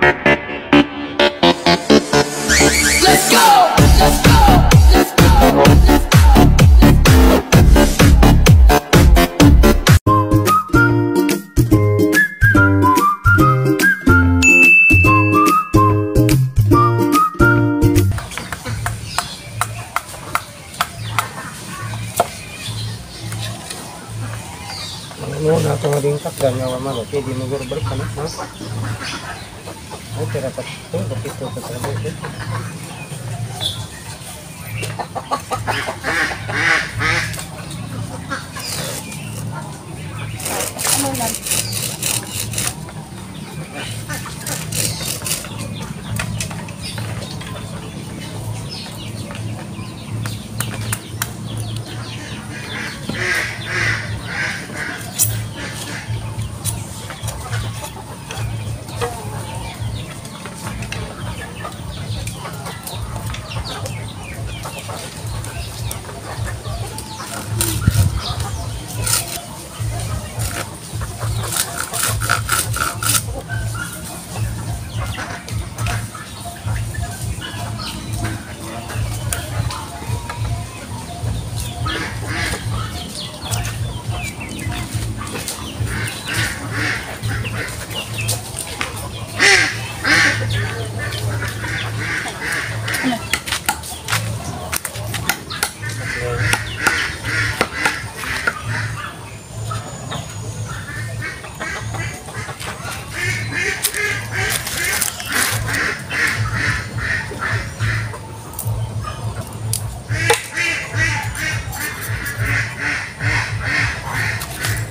Let's go! Let's go! Let's go! Ano na ito nga rin kakdan nga mamalo, kaya di mag-urbalik ka na, ha? Ay, tira pa ito, bakit ito pa ito?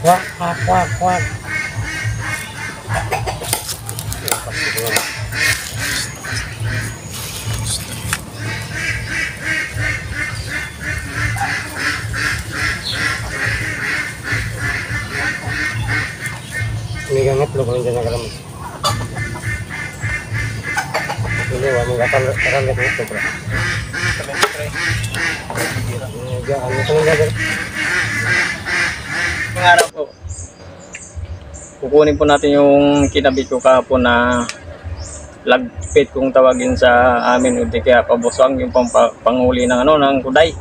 Wak, wak, wak, wak. Ini ganget lo kalau jangan kalam. Ini wah mungkin karam itu bro. Jangan itu enggak. Pangarap po, kukunin po natin yung kinabit ko kahapon na lagpit kung tawagin sa amin, hindi kaya pabuswang yung panghuli ng ng kuday.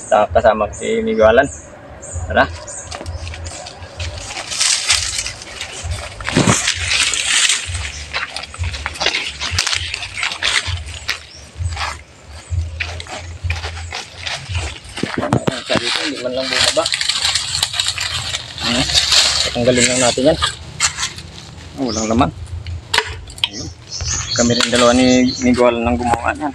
Kasama si Miguelan. Tara. Sabi ko, hindi man lang bumaba. Tanggalin lang natin yan. Oh, walang laman. Ayun. Kami rin dalawa ni Miguel nang gumawa yan.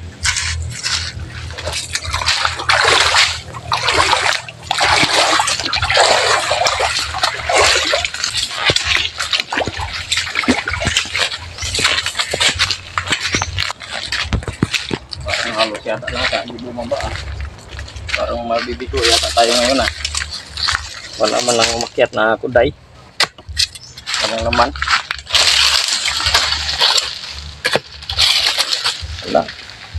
Parang halos yata lang hindi bumaba ah. Parang mabibiko yata tayo ngayon ah. Wala man lang umakyat na kuday. Walang naman. Wala.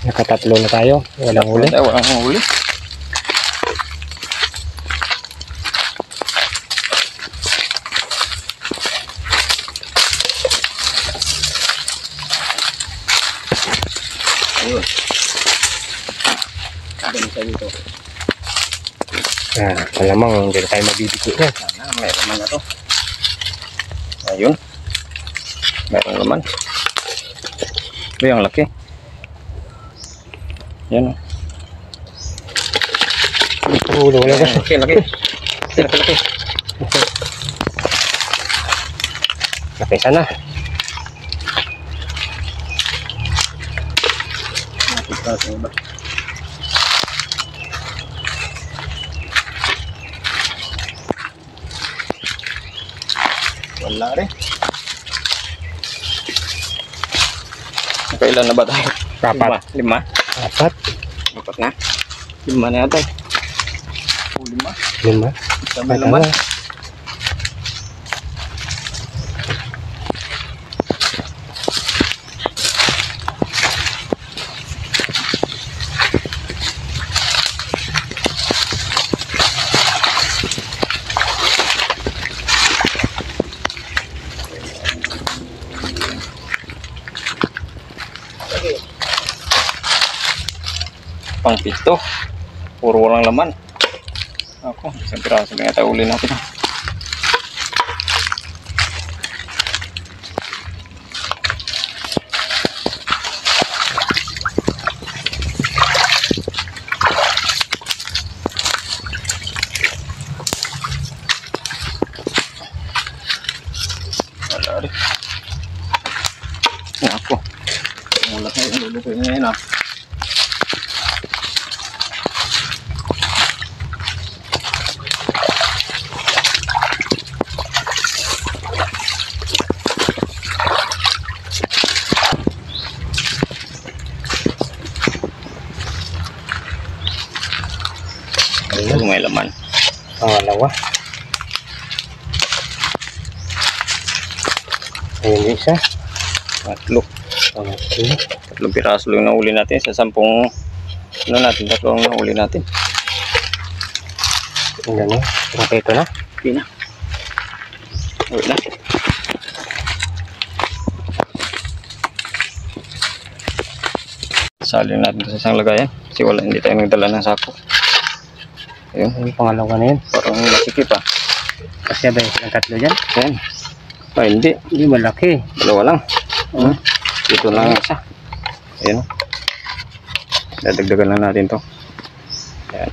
Nakatatlo na tayo. Walang huli. Walang huli. Ayun. Dami tayo dito. Malamang hindi na tayo mabibigyo na. Sana, may laman na to. Ayun. Mayroong laman. Ito yung laki. Yan o. Ulo, wala ka. Laki, laki. Laki. Laki sana. Nakita sa iba. Wala rin. Kailan na ba tayo? Apat. Lima? Apat. Apat na? Lima na yata. Oh, lima. Lima. Sabi naman. pang pito. Puro walang laman. Ako, isang piraso lang yata uli natin. Wala rin. Ako. Mulat na yung lulutuin niya yun ah. Ayun, may laman. Pangalawa. Ayun isa. Tatlo. Pangatlo. Tatlong piraso lang nahuli natin sa 10. Ano natin? Tatlong nahuli natin. Ang gano'n. Ito na. Okay na. Uwi na. Salin natin sa isang lagayan. Kasi wala, hindi tayo nagdala ng sako. Ayun. Yung pangalawa na yun. Parang masikip ah. Kasi ba yung tatlo dyan? Ayan. Ah, hindi. Hindi malaki. Dalawa lang. Ito lang ang isa. Ayan. Dadagdagan lang natin to. Ayan.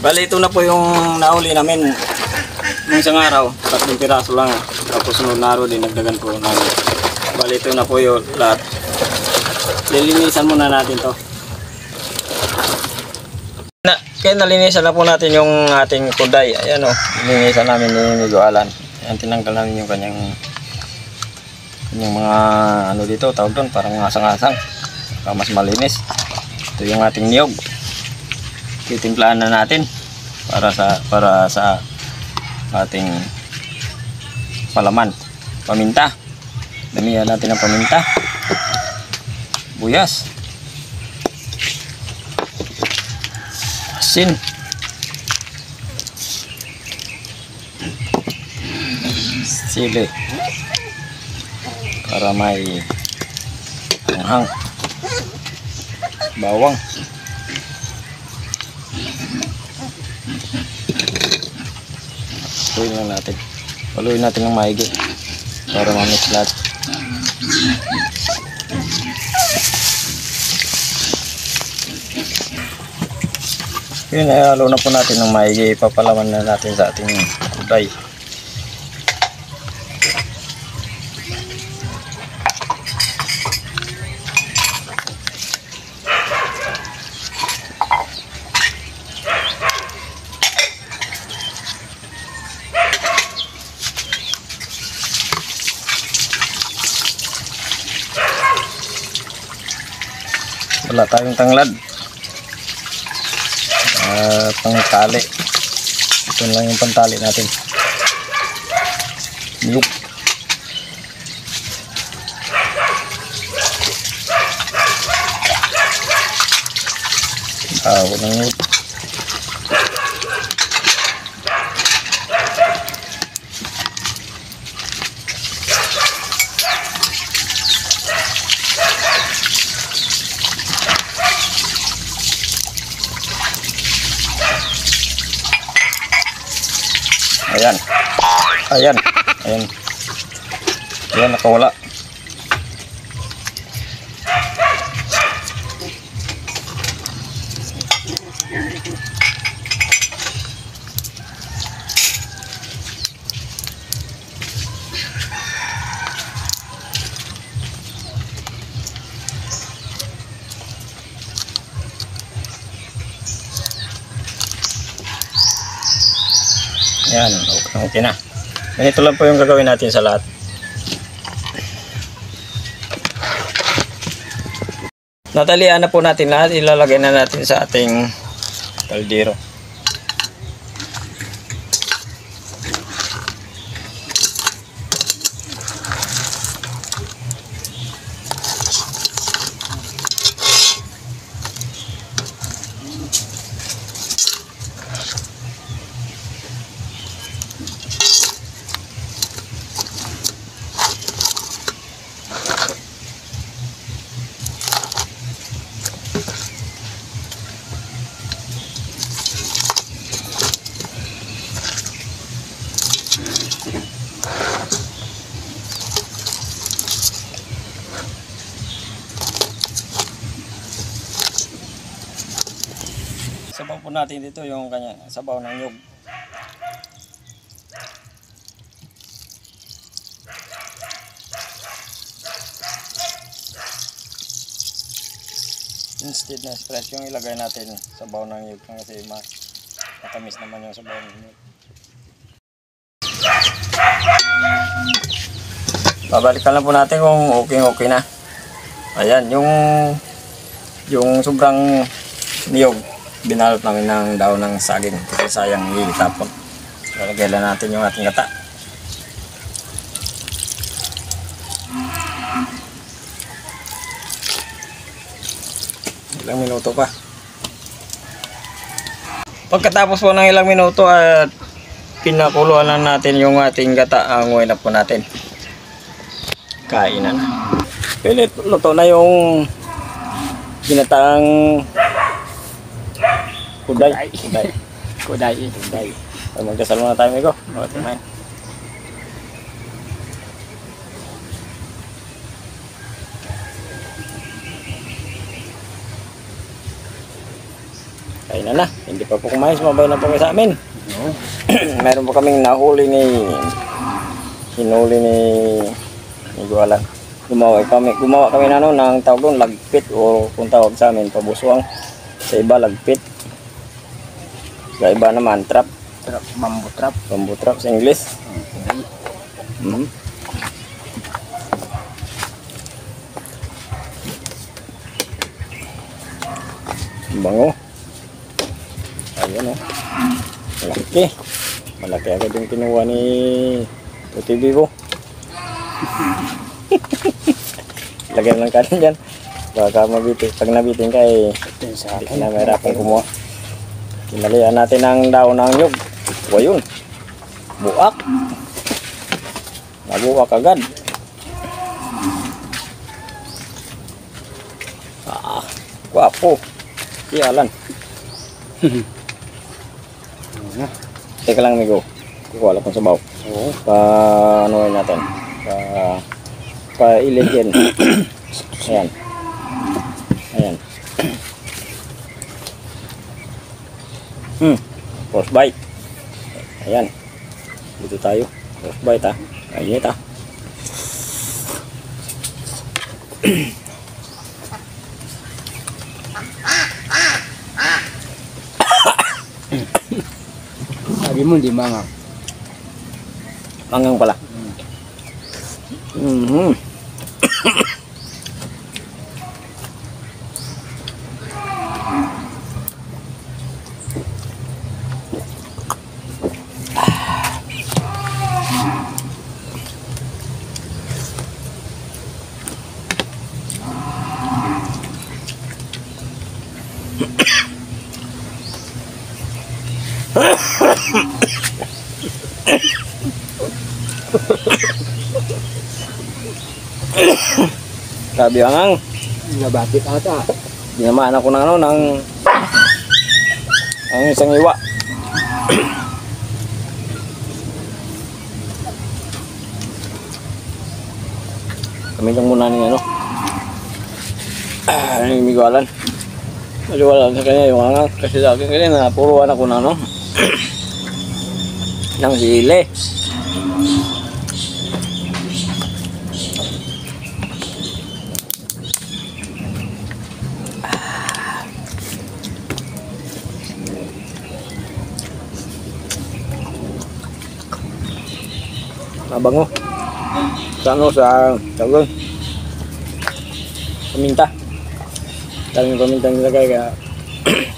Bali, ito na po yung nahuli namin ng isang araw. 3 piraso lang. Tapos sunod na araw din nagdagan po namin. Bali, ito na po yung lahat. Lilinisan muna natin to. Kaya nalinisan na po natin yung ating kuday. Ayan o, linisan namin ni Migo Alan. Ayan, tinanggal namin yung kanyang mga ano dito, tawag doon, parang ngasang-ngasang. Para mas malinis. Ito yung ating niyog. Titimplahan na natin para sa ating palaman. Paminta. Damihan natin ng paminta. Buyas. Asin. Sili. Para may anghang. Bawang. Haluin lang natin. Haluin natin ng maigi para mamix lahat. Yun, halo na po natin ng maigi. Ipapalaman na natin sa ating kuday. Wala tayong tanglad. Pangtali. Ito lang yung pantali natin. Niyog. Wala niyog. Ayan. Ayan. Ayan. Ayan, nakawala. Yan, okay na. Ganito lang po yung gagawin natin sa lahat. Natalian na po natin lahat. Ilalagay na natin sa ating kaldero. po natin dito yung kanya sabaw ng nyug. Instead na Sprite yung ilagay natin sabaw ng nyug kasi matamis naman yung sabaw ng nyug. Babalikan lang po natin kung okay na. Ayan, yung sobrang niyog, binalot namin ng daon ng saging kasi sayang itapon. Lalagay lang natin yung ating gata. Ilang minuto pa. Pagkatapos po ng ilang minuto at pinakuluan lang natin yung ating gata, anguin na po natin. Kainan na. Pilit, luto na yung ginataang kuday. Magkasal muna tayo, amigo. Kainan na. Hindi pa po kumain. Sumabay na po kayo sa amin. Meron po kaming nahuli hinuli ni Gualan. Gumawa kami ng tawag doon, lagpit o kung tawag sa amin, pabuswang. Sa iba, lagpit. Sa iba naman, trap. Bamboo trap sa English. Bango. Ayan o. Malaki agad yung kinuha ni UTV ko. Lagyan ng kanin dyan. Baka mabitin. Pag nabitin ka hindi ka na mahirapang kumuha. Kinalian natin ang daon ng nyug. O yun. Buak. Nabuak agad. Guwapo. Iyalan. Teka lang, amigo. Kukuha lang kong sabaw. Pa-anuin natin. Pa-ilit yan. Ayan. First bite. Ayan. Dito tayo. First bite ha. Ayun ha. Sabi mo hindi mangang. Mangang pala. Grabe ang Nabatik ata. dinamaan ako ng isang iwa. Kami lang muna ni may Gualan. Maliwala sa kanya yung angang kasi sa akin kanina napuruan ako ng sili. Mabango. Sa tawag paminta. Daming paminta nilagay kaya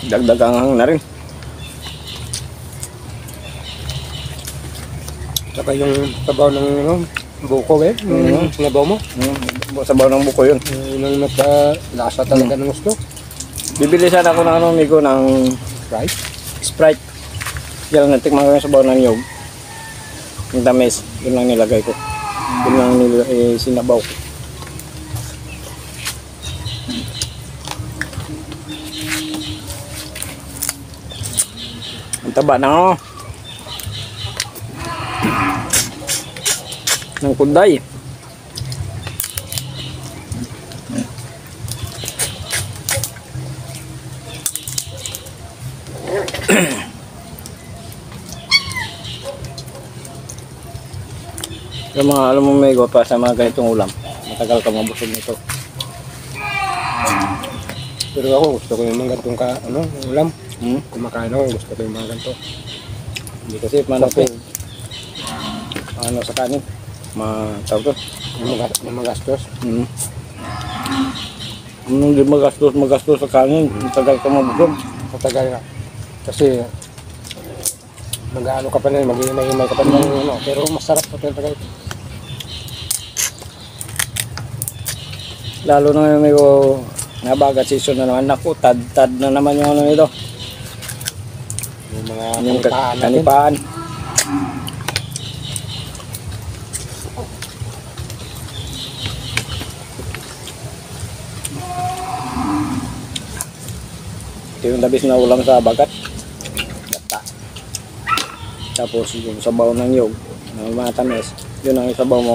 dagdagang na rin. Saka yung sabaw ng buko sabaw mo. Sabaw ng buko yun. Yun ang nagka-lasa talaga ng gusto. Bibili sana ako ng amigo ng Sprite. Kaya lang natikman ko yung sabaw ng nyog. Yung tamis, yun lang nilagay ko. Yun lang sinabaw ko. Ang taba ng kuday. Yung mga alam mo may pa sa mga ganitong ulam. Matagal ka mabusog nito. Pero ako gusto ko yung mga ganitong ulam. Hmm? Kumakain ako, gusto ko yung mga ganito. Hindi kasi manok eh. Ano sa kanin? Tawag to? Yung magastos. Hmm. Hindi magastos sa kanin. Matagal ka mabusog. Matagal na. Kasi mag-ano ka pa na, mag-iimay ka pa na ano. Pero masarap pa talaga ito. Lalo na may nabagat season na naman. Naku, tad na naman yung ano nito. Yung mga Yung kanipaan natin. kanipaan. Ito yung labis na ulam sa bagat. Gata. Tapos yung sabaw ng nyog na matamis. Yun ang isabaw mo.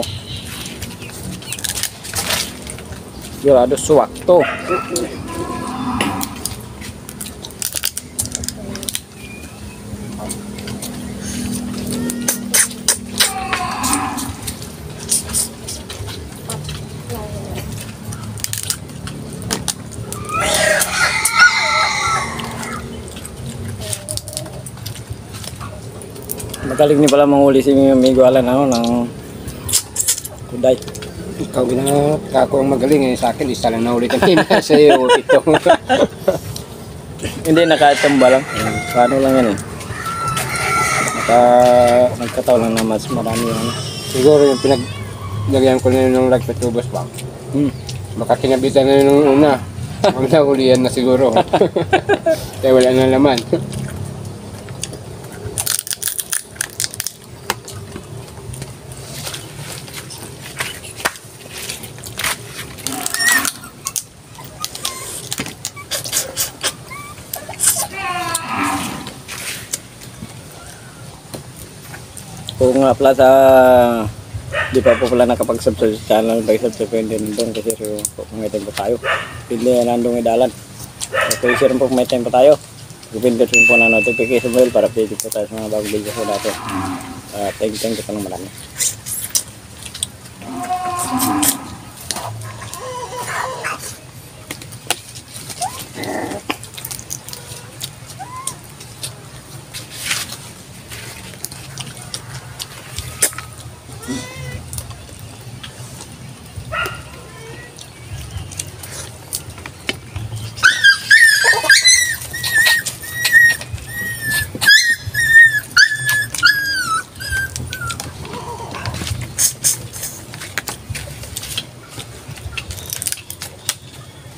Sigurado suwak to. Magaling ni pala manghuli si Amigo Alan ng kuday. Ikaw ako ang magaling sa akin, isa lang na ulit ang hina sa iyo, ito. Hindi, nakatamba lang. Paano lang yan eh. Nagkataon lang na mas marami yung Siguro yung pinaglagyan ko na yun ng lagpatubos ba? Baka kinabitan na yun nung una. Ang naulian na siguro. Kaya wala na laman. kung nga pala sa di pa po pala nakapag-subscribe sa channel, subscribe din doon kasi kung may time pa tayo hindi nandong idalan. Okay, share po kung may time pa tayo, pindot rin po na notification bell para update po tayo sa mga bagong video ko natin. Thank you pa ng marami.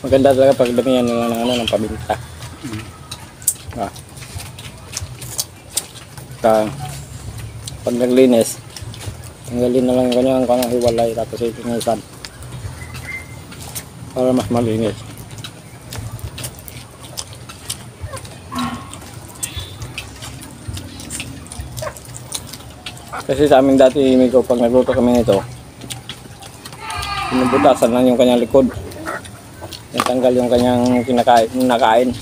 Maganda talaga pag damihan nila ng pabinta. Pag naglinis, tanggalin na lang yung kanyang hiwalay tapos ipinisan para mas malinis. Kasi sa amin dati, Migo, pag nagluto kami nito, pinubutasan lang yung kanyang likod. Natanggal yung kanyang nakain.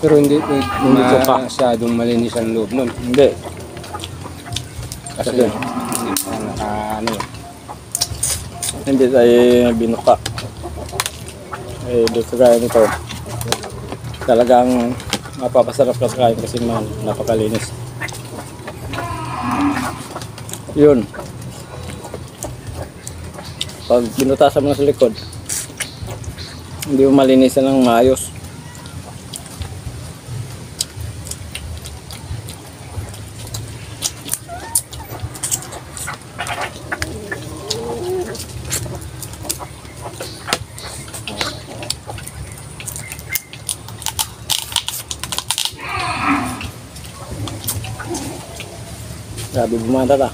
Pero hindi suka. masyadong malinis ang loob nun. Hindi. Kasi Hindi tayo binuka. Dito kagaya nito. Talagang mapapasarap ka kain kasi napakalinis. Yun. Pag binutasan mo na sa likod, hindi mo malinisan ng maayos. Grabe bumata ta.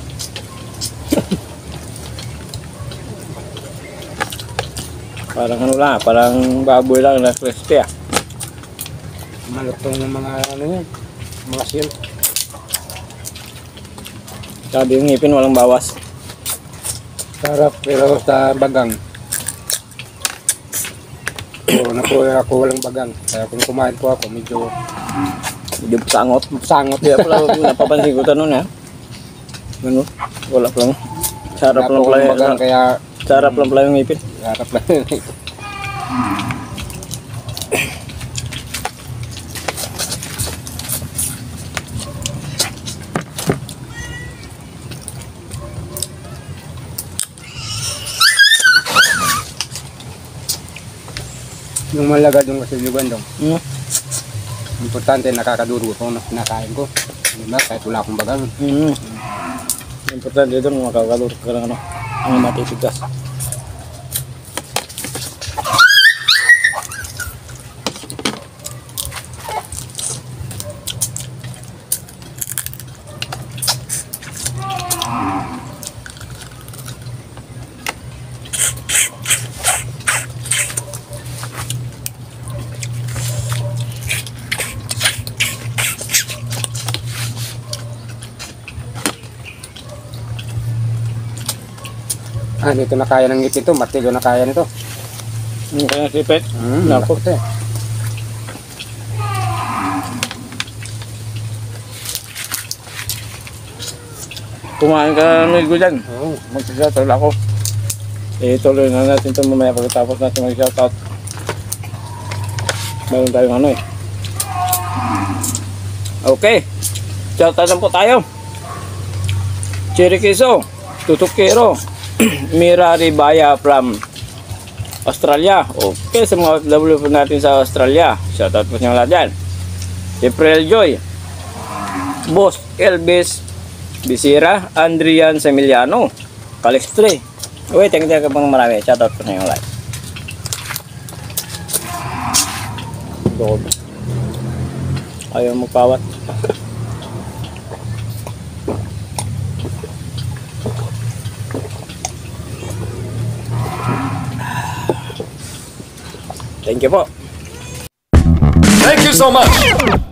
Parang ano lang, parang baboy lang na crispy ah. malutong ng mga yan, mga seal. Sabi yung ngipin walang bawas. Sarap pero sa bagang. So, ako walang bagang. Kaya kung kumain po ako, medyo Hindi po sangot. sangot. Kaya pala napapansin ko tanong ha. Ano? Wala pa lang. Sarap Wala lang po pala akong bagang, kaya Sarap lang pala yung ngipin. harap lang. Yung malagad yung kasilugan dong. Hmm. Importante nakakaduro ko na kinakain ko. Diba? Kahit wala akong bagang. Mm. Importante doon makakalur ka ng ano, ang matitigas. Dito na kaya ng ngipin to. Martilyo na kaya nito. Yung kaya sipit. Naku. Naku. Kumain ka ng ligo dyan. Oo. Mag-shoutout ako. Tuloy na natin ito mamaya pagkatapos natin mag-shoutout. Meron tayong ano eh. Okay. Shoutout lang po tayo. Chirikiso. Tutukero. Mira Ribaya from Australia. Okay, sa mga OFW po natin sa Australia. Shoutout po sa lahat dyan. April Joy. Boss Elvis Bisira, Andrian Semiliano, Calixtre. Uy, thank you ka pang marami. Shoutout po sa inyo lahat. Dog. Ayaw magpawat. Thank you po. Thank you so much.